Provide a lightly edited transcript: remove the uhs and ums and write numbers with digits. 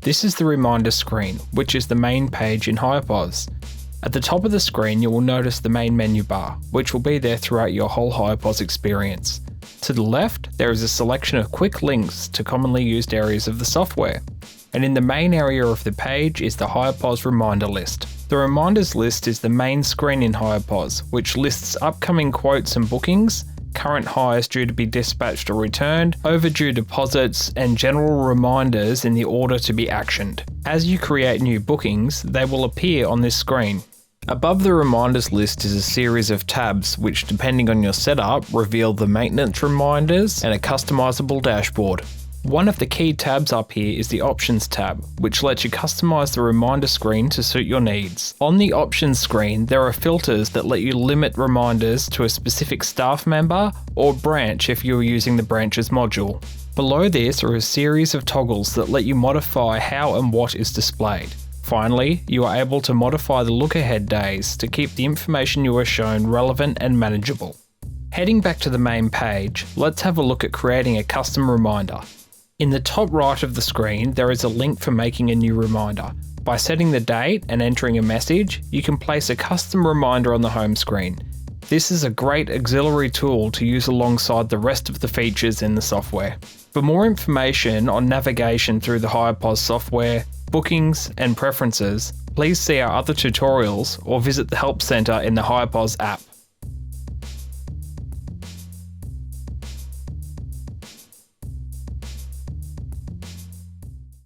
This is the reminder screen, which is the main page in HirePOS. At the top of the screen, you will notice the main menu bar, which will be there throughout your whole HirePOS experience. To the left, there is a selection of quick links to commonly used areas of the software. And in the main area of the page is the HirePOS reminder list. The reminders list is the main screen in HirePOS, which lists upcoming quotes and bookings, current hires due to be dispatched or returned, overdue deposits, and general reminders in the order to be actioned. As you create new bookings, they will appear on this screen. Above the reminders list is a series of tabs which, depending on your setup, reveal the maintenance reminders and a customizable dashboard. One of the key tabs up here is the Options tab, which lets you customize the reminder screen to suit your needs. On the Options screen, there are filters that let you limit reminders to a specific staff member or branch if you are using the Branches module. Below this are a series of toggles that let you modify how and what is displayed. Finally, you are able to modify the look-ahead days to keep the information you are shown relevant and manageable. Heading back to the main page, let's have a look at creating a custom reminder. In the top right of the screen, there is a link for making a new reminder. By setting the date and entering a message, you can place a custom reminder on the home screen. This is a great auxiliary tool to use alongside the rest of the features in the software. For more information on navigation through the HirePOS software, bookings, and preferences, please see our other tutorials or visit the Help Center in the HirePOS app.